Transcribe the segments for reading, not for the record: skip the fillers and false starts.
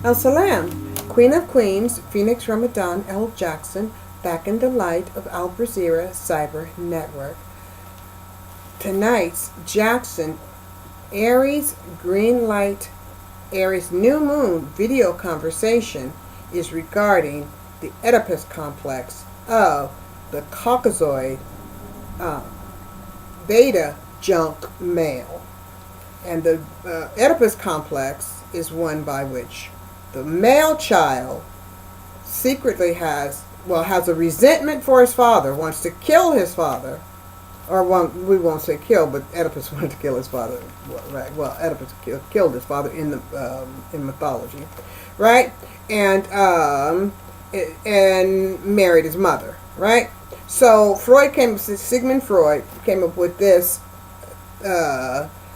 Al-Salam, Queen of Queens, Phenix Ramadan, Ljackson, back in the light of Brazeera Cyber Network. Tonight's Ljackson, Aries Green Light, Aries New Moon video conversation is regarding the Oedipus complex of the Caucasoid beta junk male. And the Oedipus complex is one by which the male child secretly has a resentment for his father, wants to kill his father, we won't say kill, but Oedipus wanted to kill his father, right? Well, Oedipus killed his father in the in mythology, right? And married his mother, right? So Sigmund Freud came up with this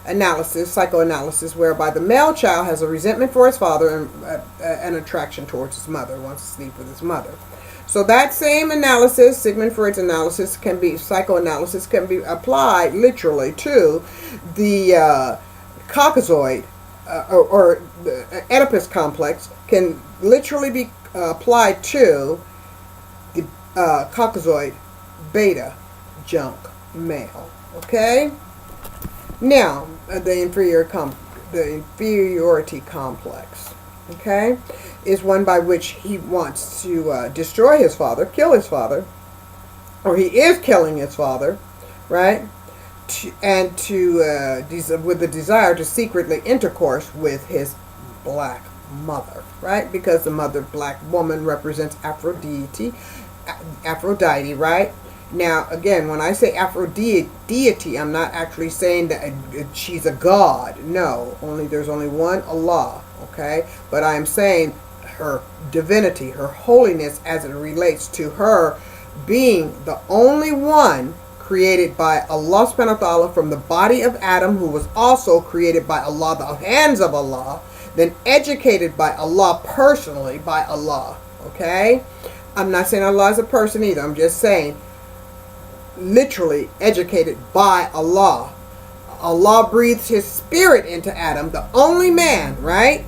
psychoanalysis, whereby the male child has a resentment for his father and an attraction towards his mother, wants to sleep with his mother. So that same analysis, Sigmund Freud's psychoanalysis can be applied literally to the Caucasoid or the Oedipus complex, can literally be applied to the Caucasoid beta junk male. Okay? Now, the inferiority complex, okay, is one by which he wants to destroy his father, kill his father, or he is killing his father, right? With the desire to secretly intercourse with his black mother, right? Because the mother, black woman, represents Aphrodite, right? Now, again, when I say Aphrodite, I'm not actually saying that she's a god. No, there's only one Allah, okay? But I am saying her divinity, her holiness, as it relates to her being the only one created by Allah subhanahu wa ta'ala from the body of Adam, who was also created by Allah, the hands of Allah, then educated by Allah personally, by Allah, okay? I'm not saying Allah is a person either. I'm just saying literally educated by Allah. Allah breathed his spirit into Adam, the only man, right?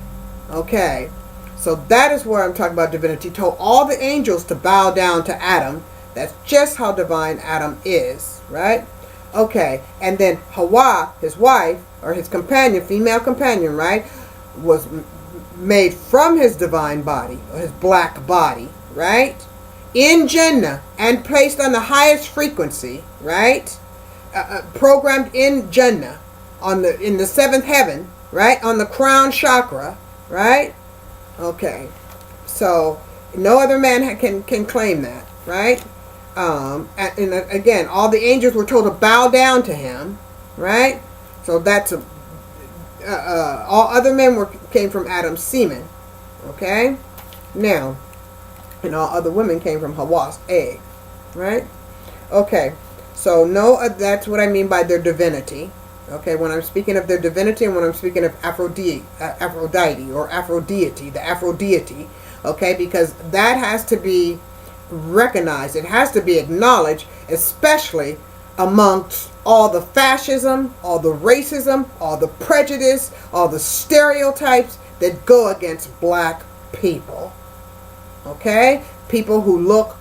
Okay. So that is where I'm talking about divinity. Told all the angels to bow down to Adam. That's just how divine Adam is, right? Okay. And then Hawa, his wife, or his companion, female companion, right, was made from his divine body, or his black body, right? In Jannah, and placed on the highest frequency, right? Programmed in Jannah, in the seventh heaven, right? On the crown chakra, right? Okay, so no other man can claim that, right? And again, all the angels were told to bow down to him, right? So that's all other men came from Adam's semen, okay? Now, and all other women came from Hawa's egg, right? Okay, so that's what I mean by their divinity. Okay, when I'm speaking of their divinity, and when I'm speaking of Aphrodite or Aphrodite, the Aphrodite, okay, because that has to be recognized, it has to be acknowledged, especially amongst all the fascism, all the racism, all the prejudice, all the stereotypes that go against black people. Okay? People who look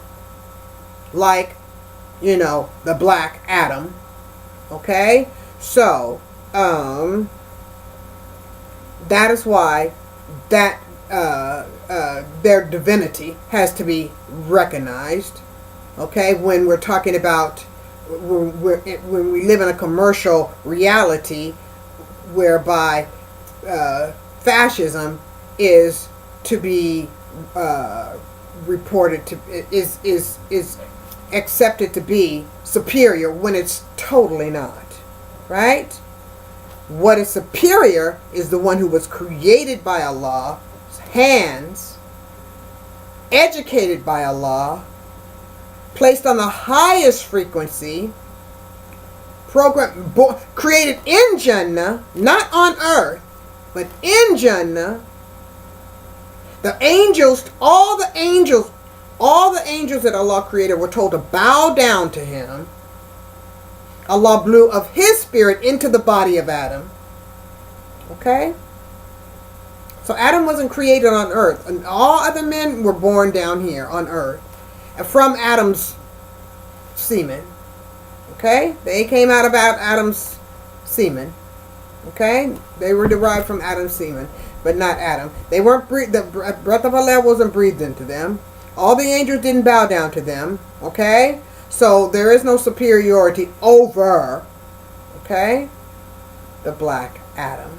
like, the black Adam. Okay? So, that is why that their divinity has to be recognized. Okay? When we're talking about, when we live in a commercial reality whereby fascism is to be reported to is accepted to be superior when it's totally not, right? What is superior is the one who was created by Allah's hands, educated by Allah, placed on the highest frequency, created in Jannah, not on earth, but in Jannah. The angels, all the angels that Allah created were told to bow down to him. Allah blew of his spirit into the body of Adam. Okay? So Adam wasn't created on earth. And all other men were born down here on earth. From Adam's semen. Okay? They came out of Adam's semen. Okay? They were derived from Adam's semen, but not Adam. They weren't the breath of Allah wasn't breathed into them. All the angels didn't bow down to them. Okay? So there is no superiority over, okay, the black Adam.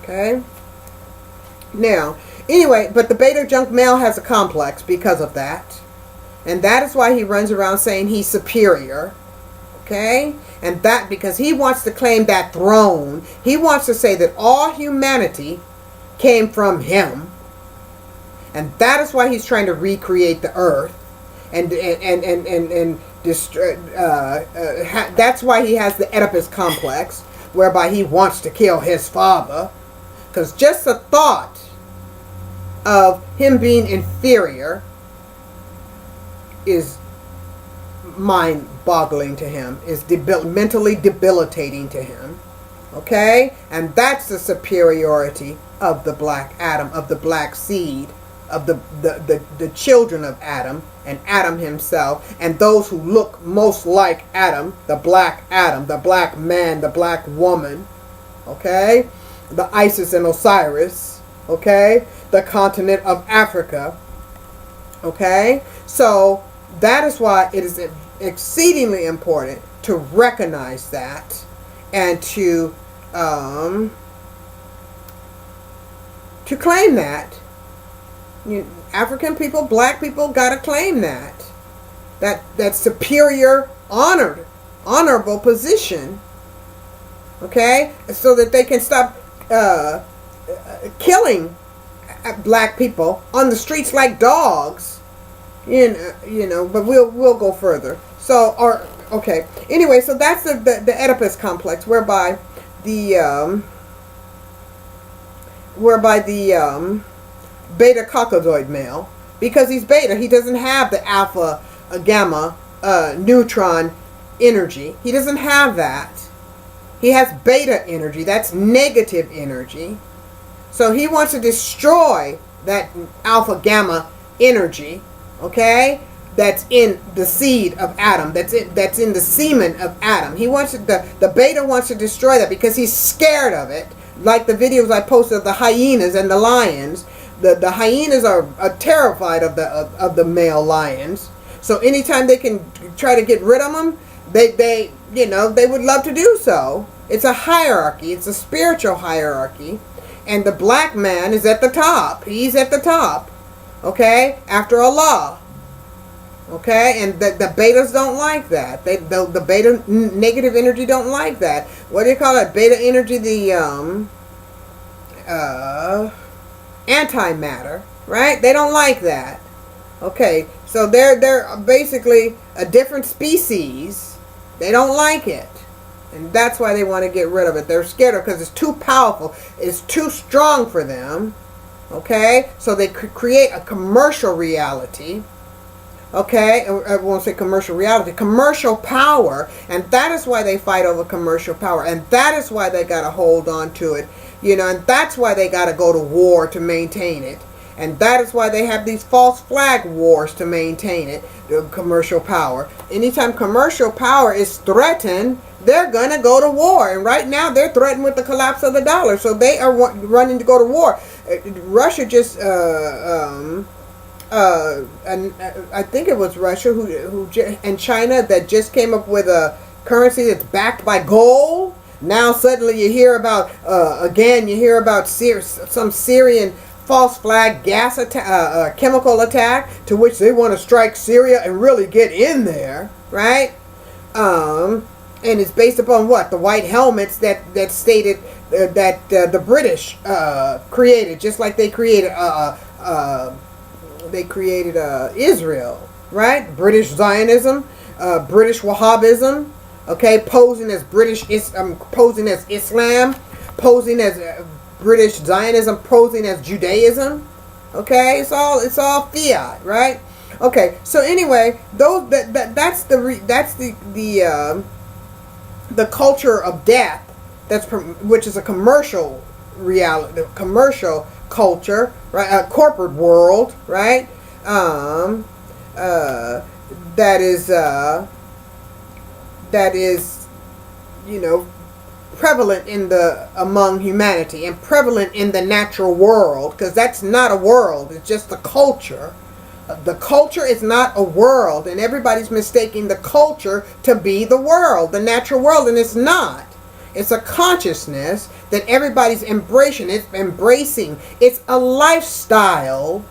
Okay? Now, anyway, but the beta junk male has a complex because of that. And that is why he runs around saying he's superior. Okay? And that because he wants to claim that throne. He wants to say that all humanity came from him. And that is why he's trying to recreate the earth. And that's why he has the Oedipus complex, whereby he wants to kill his father. Because just the thought of him being inferior is mind-boggling to him, is mentally debilitating to him. Okay? And that's the superiority of the black Adam, of the black seed, of the children of Adam, and Adam himself, and those who look most like Adam, the black man, the black woman, okay? The Isis and Osiris, okay? The continent of Africa, okay? So that is why it is exceedingly important to recognize that and to claim that. African people, black people, gotta claim that superior, honorable position, okay, so that they can stop killing black people on the streets like dogs, you know. But we'll go further. So, okay. Anyway, so that's the Oedipus complex, whereby the beta caucasoid male, because he's beta, he doesn't have the alpha, gamma, neutron energy. He doesn't have that. He has beta energy. That's negative energy. So he wants to destroy that alpha, gamma energy, okay? That's in the seed of Adam. That's in the semen of Adam. He wants the beta wants to destroy that because he's scared of it. Like the videos I posted of the hyenas and the lions. The hyenas are terrified of the male lions. So anytime they can try to get rid of them, they would love to do so. It's a hierarchy. It's a spiritual hierarchy, and the black man is at the top. He's at the top. Okay, after Allah. Okay, and the betas don't like that. The beta negative energy don't like that. What do you call it? Beta energy, the antimatter, right? They don't like that. Okay, so they're basically a different species. They don't like it, and that's why they want to get rid of it. They're scared of it because it's too powerful. It's too strong for them. Okay, so they create a commercial reality. Okay, I won't say commercial reality, commercial power, and that is why they fight over commercial power, and that is why they got to hold on to it. And that's why they got to go to war to maintain it. And that is why they have these false flag wars to maintain it, the commercial power. Anytime commercial power is threatened, they're going to go to war. And right now, they're threatened with the collapse of the dollar. So they are running to go to war. Russia just, and I think it was Russia and China that just came up with a currency that's backed by gold. Now suddenly you hear about, some Syrian false flag gas attack, chemical attack, to which they want to strike Syria and really get in there, right? And it's based upon what? The white helmets that stated that the British created, just like they created Israel, right? British Zionism, British Wahhabism. Okay, posing as posing as Islam, posing as British Zionism, posing as Judaism. Okay, it's all fiat, right? Okay, so anyway, that's the culture of death. Which is a commercial reality, the commercial culture, right? Corporate world, right? That is, you know, prevalent among humanity and prevalent in the natural world, because that's not a world, it's just the culture. The culture is not a world, and everybody's mistaking the culture to be the world, the natural world, and it's not. It's a consciousness that everybody's embracing. It's a lifestyle,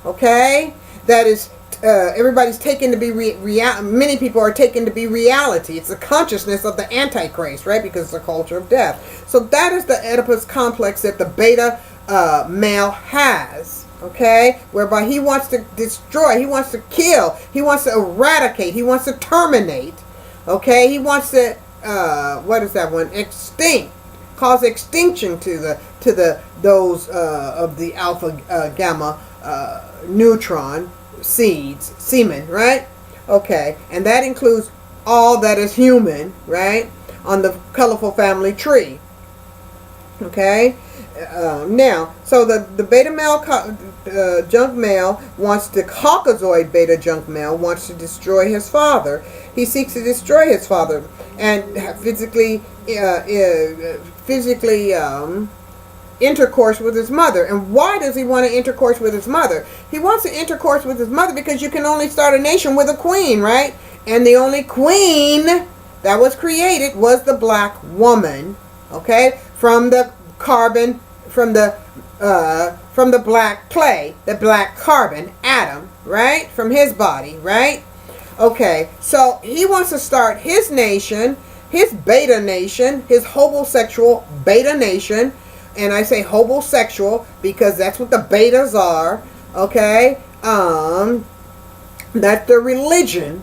okay? That is, everybody's taken to be many people are taken to be reality. It's the consciousness of the Antichrist, right? Because it's a culture of death. So that is the Oedipus complex that the beta male has. Okay, whereby he wants to destroy, he wants to kill, he wants to eradicate, he wants to terminate. Okay, he wants to what is that one? Extinct, cause extinction to those of the alpha gamma neutron semen, right? Okay, and that includes all that is human, right? On the colorful family tree. Okay. Now, so the beta male junk male wants the Caucasoid beta junk male wants to destroy his father. He seeks to destroy his father and physically intercourse with his mother. And why does he want to intercourse with his mother? He wants to intercourse with his mother because you can only start a nation with a queen, right? And the only queen that was created was the black woman, okay, from the carbon, from the black clay, the black carbon atom, right, from his body, right? Okay, so he wants to start his nation, his beta nation, his homosexual beta nation. And I say homosexual because that's what the betas are, okay? That's their religion.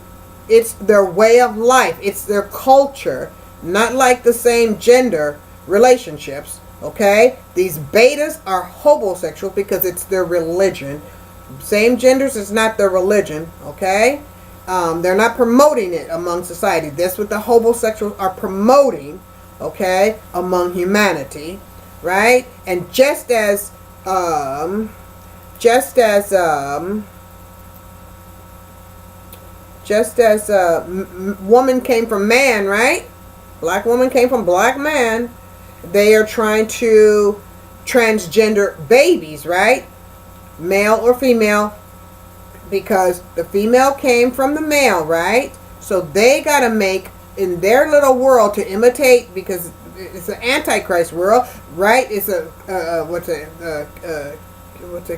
It's their way of life. It's their culture. Not like the same gender relationships, okay? These betas are homosexual because it's their religion. Same genders is not their religion, okay? They're not promoting it among society. That's what the homosexuals are promoting, okay, among humanity. Right? And just as woman came from man, right? Black woman came from black man. They are trying to transgender babies, right? Male or female, because the female came from the male, right? So they got to make in their little world to imitate, because it's an Antichrist world, right? It's a what's it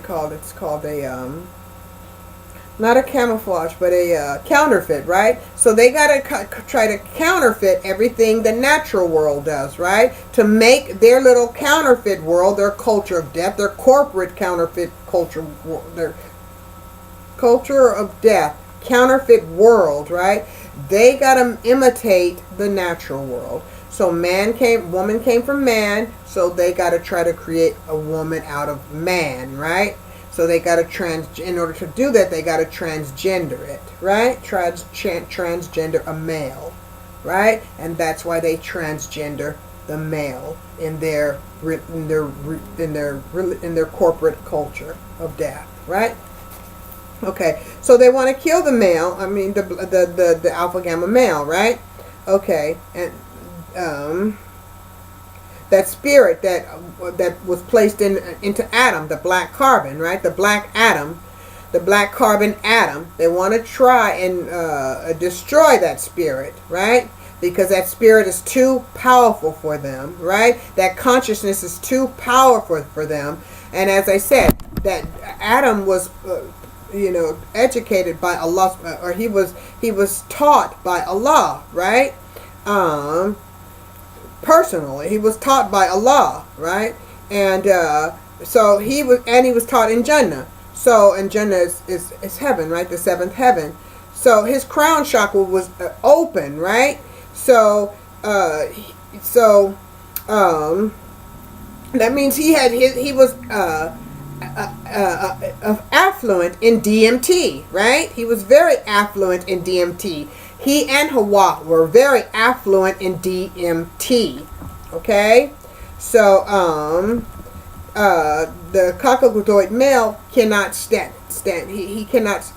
called? It's called a not a camouflage, but a counterfeit, right? So they gotta try to counterfeit everything the natural world does, right? To make their little counterfeit world, their culture of death, their corporate counterfeit culture, their culture of death, counterfeit world, right? They gotta imitate the natural world. So woman came from man, so they got to try to create a woman out of man, right? So they got to in order to do that, they got to transgender it, right? Transgender a male, right? And that's why they transgender the male in their corporate culture of death, right? Okay, so they want to kill the male. I mean the alpha gamma male, right? Okay, and that spirit that was placed into Adam, the black carbon, right? The black atom, the black carbon atom. They want to try and destroy that spirit, right? Because that spirit is too powerful for them, right? That consciousness is too powerful for them. And as I said, that Adam was, educated by Allah, or he was taught by Allah, right? Personally, he was taught by Allah, right? And so he was taught in Jannah. So, and Jannah is heaven, right? The seventh heaven. So his crown chakra was open, right? So that means he was affluent in DMT, right? He was very affluent in DMT. He and Hawa were very affluent in DMT. Okay? So, the caucasoid male cannot stand. He cannot.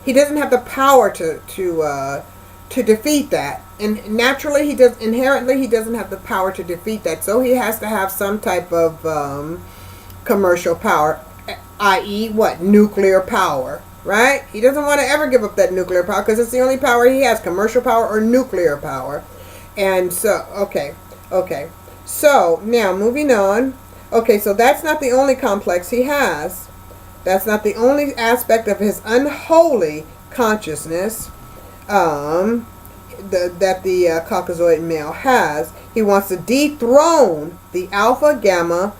He doesn't have the power to defeat that, and naturally he does. Inherently, he doesn't have the power to defeat that. So he has to have some type of commercial power, i.e., what, nuclear power, right? He doesn't want to ever give up that nuclear power because it's the only power he has: commercial power or nuclear power. And so, okay. So now moving on. Okay, so that's not the only complex he has. That's not the only aspect of his unholy consciousness that the Caucasoid male has. He wants to dethrone the alpha gamma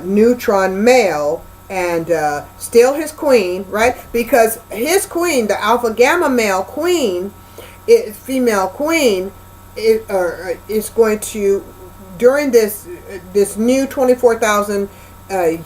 neutron male and steal his queen, right? Because his queen, the alpha gamma male queen, female queen, is going to, during this new 24,000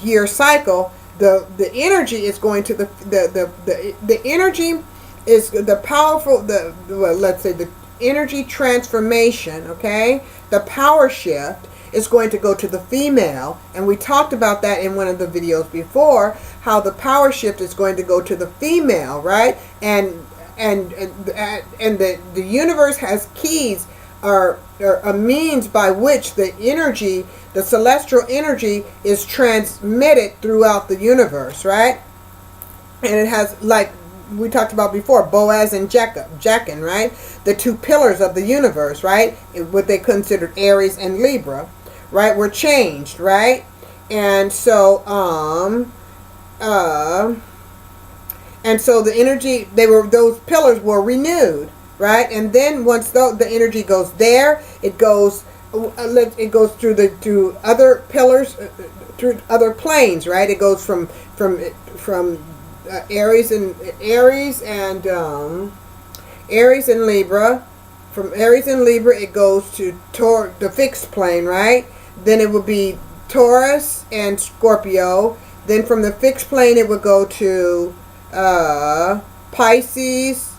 year cycle, the energy is going to the energy is the powerful let's say the energy transformation, okay? The power shift is going to go to the female, and we talked about that in one of the videos before, how the power shift is going to go to the female, right? And the universe has keys, or a means by which the energy, the celestial energy, is transmitted throughout the universe, right? And it has, like we talked about before, Boaz and Jachin, right? The two pillars of the universe, right? What they considered Aries and Libra, right? Were changed, right? And so, the energy, those pillars were renewed, right? And then once the energy goes there, it goes through other pillars, through other planes, right? It goes from Aries and Libra. From Aries and Libra, it goes to the fixed plane, right? Then it would be Taurus and Scorpio. Then from the fixed plane, it would go to Pisces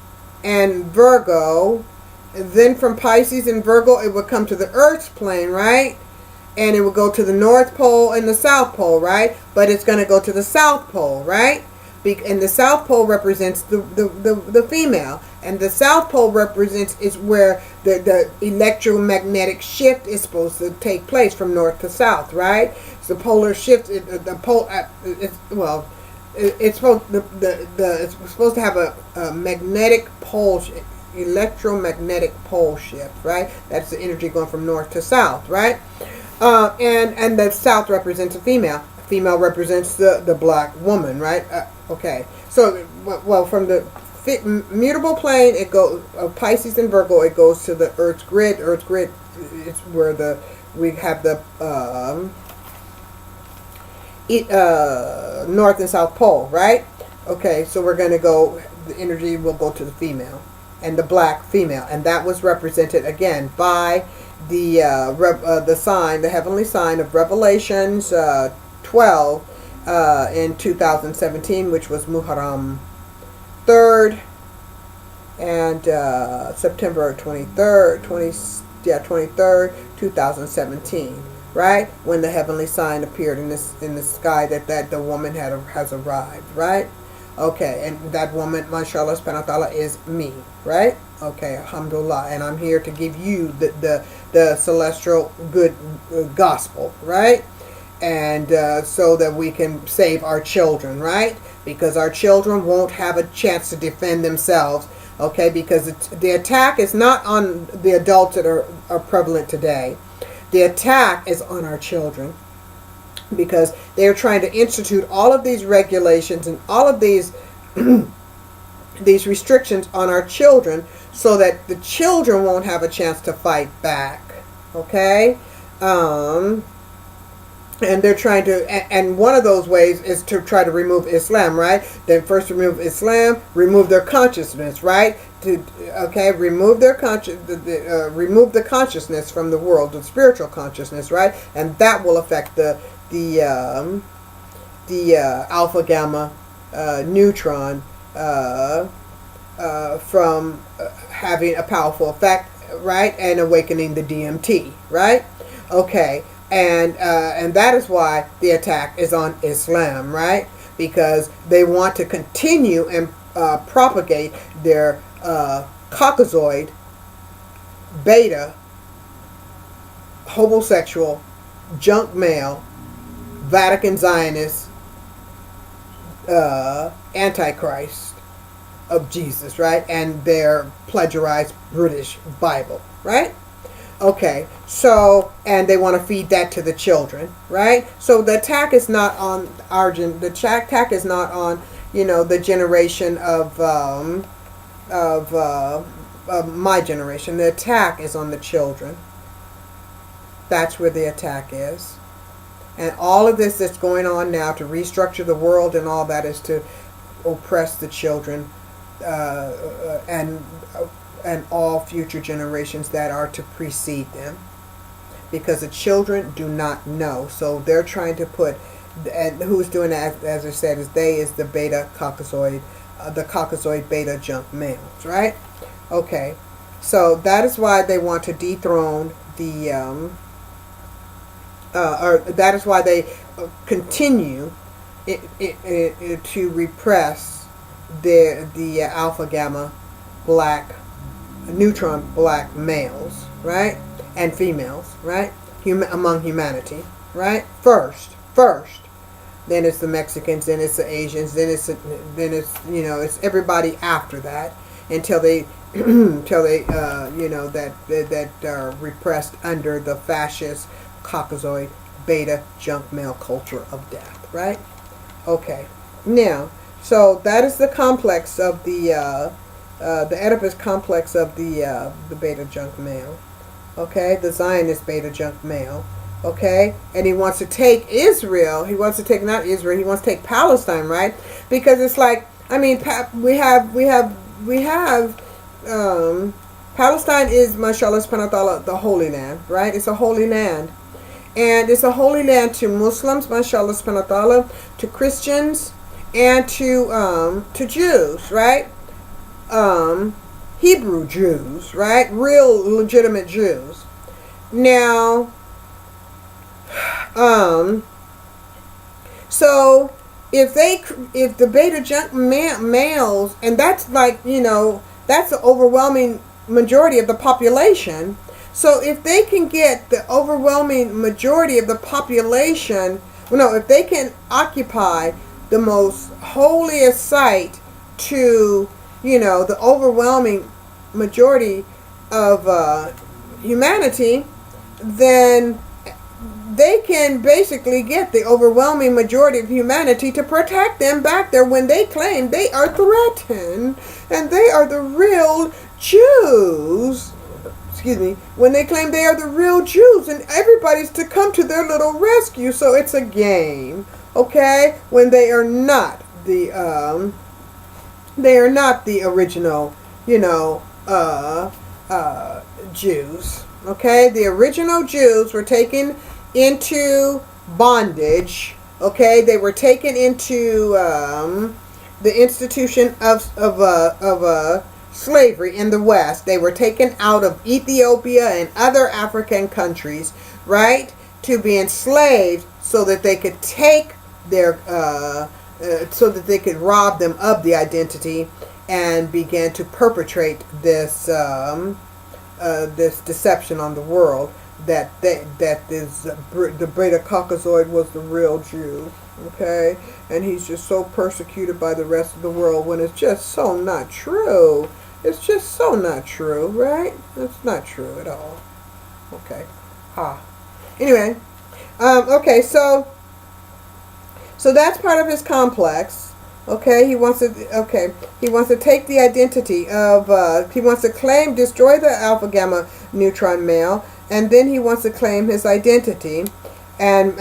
and Virgo. Then from Pisces and Virgo, it would come to the Earth's plane, right? And it would go to the North Pole and the South Pole, right? But it's going to go to the South Pole, right? And the South Pole represents the female. And the South Pole is where the electromagnetic shift is supposed to take place from north to south, right? So the polar shift, it's supposed to have a magnetic pole, electromagnetic pole shift, right? That's the energy going from north to south, right? And the south represents a female. Female represents the black woman, right? Okay. So, well, from the mutable plane, it goes Pisces and Virgo. It goes to the Earth's grid. Earth's grid is where we have the North and South Pole, right? Okay. So we're going to go. The energy will go to the female and the black female, and that was represented again by the sign, the heavenly sign of Revelations 12 in 2017, which was Muharram 3rd and September 23rd, 2017, right? When the heavenly sign appeared in the sky that the woman has arrived, right? Okay, and that woman, mashallah, subhanahu wa ta'ala, is me, right? Okay, alhamdulillah, and I'm here to give you the celestial good gospel, right? And so that we can save our children, right? Because our children won't have a chance to defend themselves, okay? Because the attack is not on the adults that are prevalent today. The attack is on our children, because they're trying to institute all of these regulations and all of these these restrictions on our children, so that the children won't have a chance to fight back, okay? And they're trying to, and one of those ways is to try to remove Islam, right? Then first remove Islam, remove their consciousness, right? Remove their remove the consciousness from the world, the spiritual consciousness, right? And that will affect the alpha gamma neutron from having a powerful effect, right? And awakening the DMT, right? Okay. and that is why the attack is on Islam, right? Because they want to continue and propagate their Caucasoid, beta, homosexual, junk male, Vatican Zionist, Antichrist of Jesus, right? And their plagiarized British Bible, right? Okay, so, and they want to feed that to the children, right? So the attack is not on the attack is not on, the generation of my generation. The attack is on the children. That's where the attack is. And all of this that's going on now to restructure the world and all that is to oppress the children and all future generations that are to precede them. Because the children do not know. So they're trying to put, and who's doing that, as I said, is the beta Caucasoid, the Caucasoid beta junk males, right? Okay. So that is why they want to dethrone the, or that is why they continue to repress the alpha gamma black neutron black males, right, and females, right, among humanity, right. First, then it's the Mexicans, then it's the Asians, then it's it's everybody after that until they that are repressed under the fascist Caucasoid beta junk male culture of death, right? Okay, now, so that is the complex of the Oedipus complex of the beta junk male, okay, the Zionist beta junk male, okay, and he wants to take Israel. He wants to take not Israel. He wants to take Palestine, right? Because it's like, I mean, we have. Palestine is, mashallah subhanahu wa ta'ala, the Holy Land, right? It's a holy land. And it's a holy land to Muslims, mashallah subhanahu wa ta'ala, to Christians, and to Jews, right? Hebrew Jews, right? Real legitimate Jews. Now, so if the beta junk males, and that's like, that's the overwhelming majority of the population. So if they can get the overwhelming majority of the population, if they can occupy the most holiest site to, the overwhelming majority of humanity, then they can basically get the overwhelming majority of humanity to protect them back there when they claim they are threatened and they are the real Jews. Excuse me. When they claim they are the real Jews and everybody's to come to their little rescue. So it's a game, okay? When they are not the original, Jews. Okay, the original Jews were taken into bondage. Okay, they were taken into the institution of slavery in the West. They were taken out of Ethiopia and other African countries, right, to be enslaved so that they could take their so that they could rob them of the identity and began to perpetrate this this deception on the world that the beta Caucasoid was the real Jew, okay, and he's just so persecuted by the rest of the world when it's just so not true. It's just so not true, right? It's not true at all. Okay. Anyway, okay, so that's part of his complex. Okay, he wants to take the identity of he wants to destroy the alpha gamma neutron male, and then he wants to claim his identity and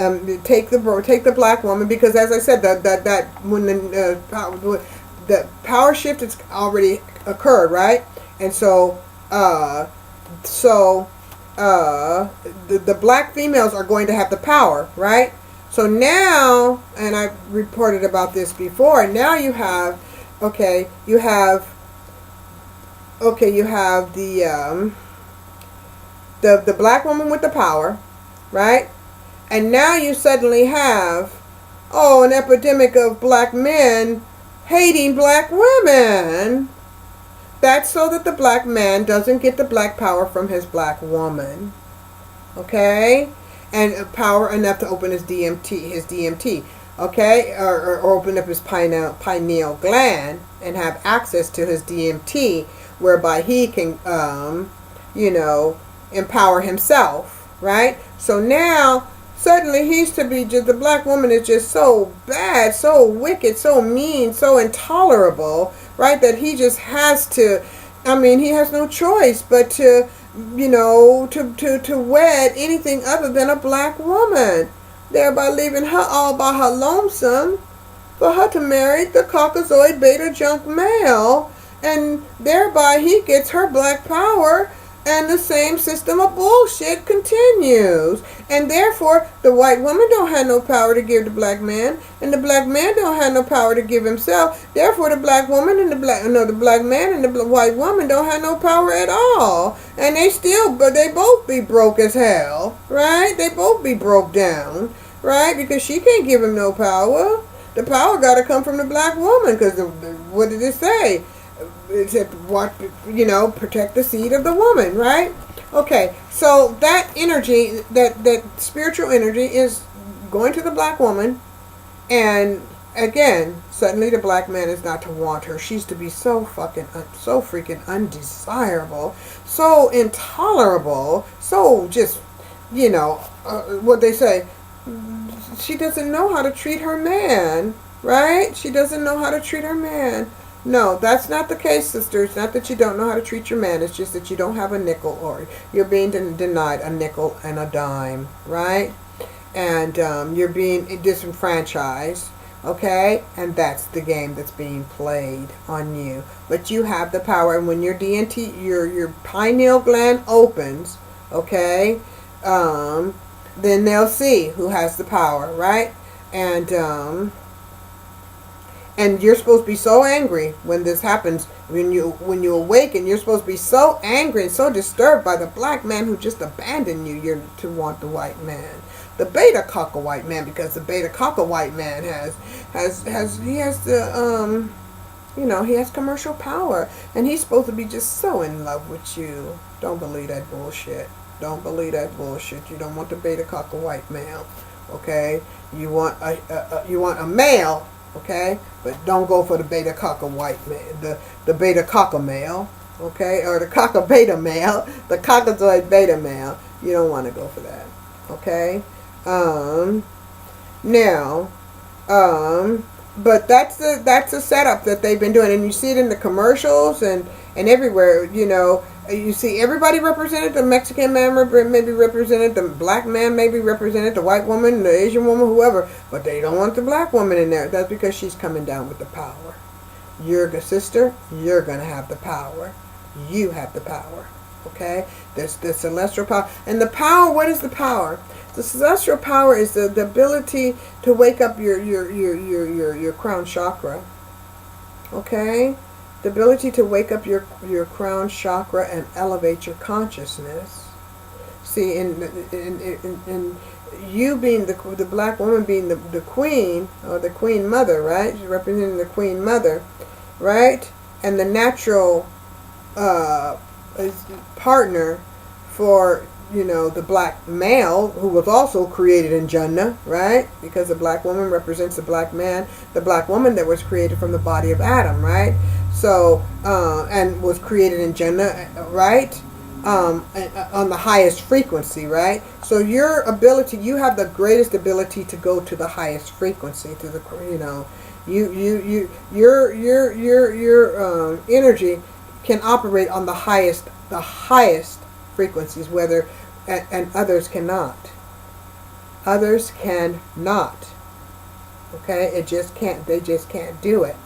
take the black woman, because as I said, that when the power shift has already occurred, right? And so the black females are going to have the power, right? So now, and I reported about this before, now you have the black woman with the power, right? And now you suddenly have, an epidemic of black men hating black women. That's so that the black man doesn't get the black power from his black woman. Okay? And power enough to open his DMT. Okay? Or open up his pineal gland and have access to his DMT, whereby he can, empower himself. Right? So now, suddenly he's to be just, the black woman is just so bad, so wicked, so mean, so intolerable, right? That he just has to, he has no choice but to, to wed anything other than a black woman, thereby leaving her all by her lonesome for her to marry the Caucasoid beta junk male, and thereby he gets her black power. And the same system of bullshit continues. And therefore, the white woman don't have no power to give the black man. And the black man don't have no power to give himself. Therefore, the black woman and the black man and the white woman don't have no power at all. And they both be broke as hell. Right? They both be broke down. Right? Because she can't give him no power. The power got to come from the black woman. Because what did it say? Protect the seed of the woman, right? Okay, so that energy, that spiritual energy is going to the black woman, and again, suddenly the black man is not to want her. She's to be so freaking undesirable, so intolerable, so just, what they say, she doesn't know how to treat her man, right? She doesn't know how to treat her man. No, that's not the case, sister. It's not that you don't know how to treat your man. It's just that you don't have a nickel, or you're being denied a nickel and a dime, right? And you're being disenfranchised, okay? And that's the game that's being played on you. But you have the power, and when your your pineal gland opens, okay, then they'll see who has the power, right? And you're supposed to be so angry when this happens. When you awaken, you're supposed to be so angry and so disturbed by the black man who just abandoned you. You're to want the white man, the beta cocker white man, because the beta cocker white man he has commercial power, and he's supposed to be just so in love with you. Don't believe that bullshit. Don't believe that bullshit. You don't want the beta cocker white male, okay? You want a male. Okay, but don't go for the beta cocker white man, the beta cocker male, okay, or the cocker beta male, the caucasoid beta male. You don't want to go for that, okay. But that's the setup that they've been doing, and you see it in the commercials and everywhere. You see everybody represented. The Mexican man may be represented. The black man may be represented. The white woman, the Asian woman, whoever. But they don't want the black woman in there. That's because she's coming down with the power. You're a sister. You're going to have the power. You have the power. Okay? There's the celestial power. And the power, what is the power? The celestial power is the ability to wake up your crown chakra. Okay? The ability to wake up your crown chakra and elevate your consciousness. See, in you being the black woman being the queen, or the queen mother, right? She's representing the queen mother, right? And the natural partner for the black male, who was also created in Jannah, right? Because the black woman represents the black man, the black woman that was created from the body of Adam, right? So, and was created in Jannah, right? On the highest frequency, right? So your ability, you have the greatest ability to go to the highest frequency, to the, your energy can operate on the highest frequencies, whether, and others cannot. Others cannot. Okay, they just can't do it.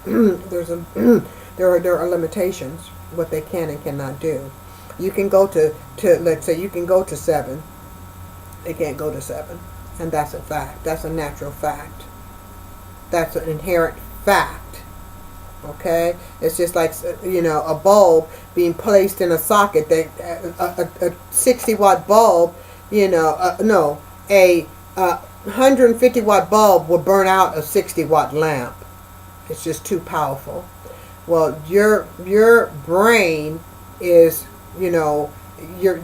There are limitations what they can and cannot do. You can go to let's say you can go to 7. They can't go to 7, and that's a fact. That's a natural fact. That's an inherent fact. Okay, it's just like a bulb being placed in a socket. A 60-watt bulb, a 150 watt bulb will burn out a 60 watt lamp. It's just too powerful. Well, your brain is, you know, your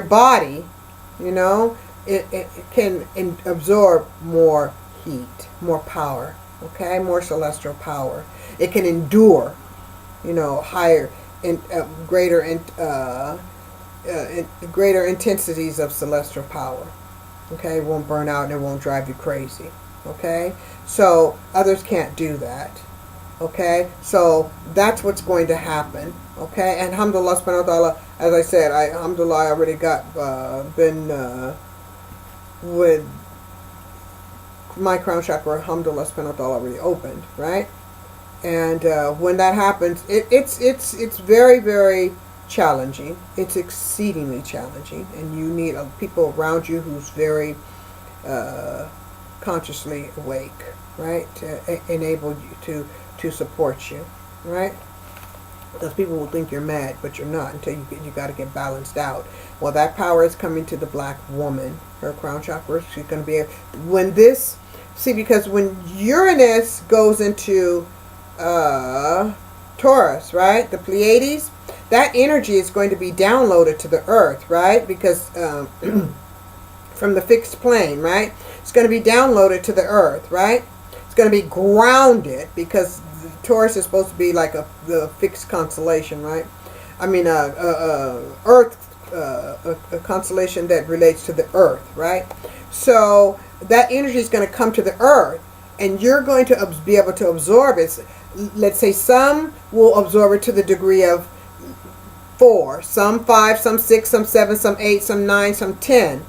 body, you know, it can absorb more heat, more power, okay, more celestial power. It can endure, you know, higher and greater intensities of celestial power. Okay, it won't burn out and it won't drive you crazy. Okay, so others can't do that. Okay, so that's what's going to happen. Okay, and alhamdulillah subhanahu wa ta'ala, as I said, alhamdulillah, I already got with my crown chakra, alhamdulillah subhanahu wa ta'ala, already opened, right? And when that happens, it's very, very challenging. It's exceedingly challenging, and you need people around you who's very consciously awake, right, to enable you to support you, right? Because people will think you're mad, but you're not until you got to get balanced out. Well, that power is coming to the black woman. Her crown chakra, she's going to be because when Uranus goes into Taurus, right, the Pleiades, that energy is going to be downloaded to the earth, right? Because from the fixed plane, right? It's going to be downloaded to the earth, right? It's going to be grounded because Taurus is supposed to be like the fixed constellation, right? I mean, Earth, a constellation that relates to the earth, right? So that energy is going to come to the earth, and you're going to be able to absorb it. Let's say some will absorb it to the degree of 4, some 5, some 6, some 7, some 8, some 9, some 10.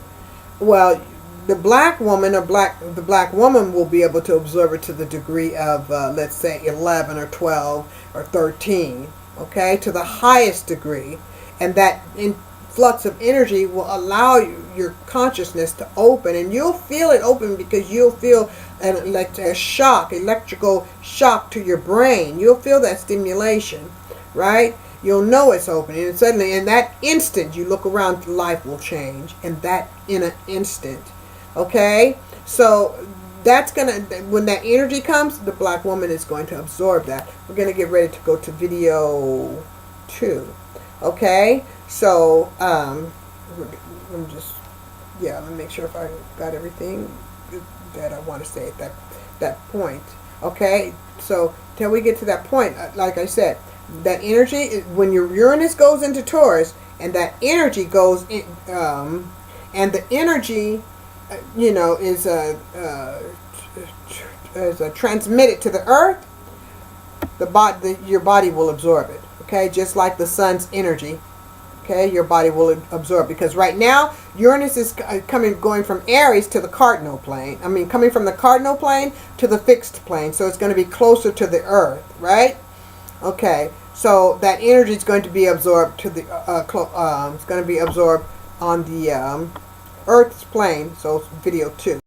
Well, the black woman the black woman will be able to absorb it to the degree of let's say 11 or 12 or 13, okay, to the highest degree, and that influx of energy will allow your consciousness to open, and you'll feel it open because you'll feel a shock, electrical shock to your brain. You'll feel that stimulation, right? You'll know it's opening, and suddenly in that instant you look around, life will change in an instant. Okay, so that's gonna, when that energy comes, the black woman is going to absorb that. We're gonna get ready to go to video 2. Okay, so let me make sure if I got everything that I want to say at that point. Okay, so till we get to that point, like I said, that energy, when your Uranus goes into Taurus, and that energy goes in, and the energy, you know, is transmitted to the earth, your body will absorb it. Okay, just like the sun's energy. Okay, your body will absorb, because right now Uranus is going from Aries to the cardinal plane. I mean, coming from the cardinal plane to the fixed plane, so it's going to be closer to the earth, right? Okay, so that energy is going to be absorbed to the it's going to be absorbed on the Earth's plane. So video 2.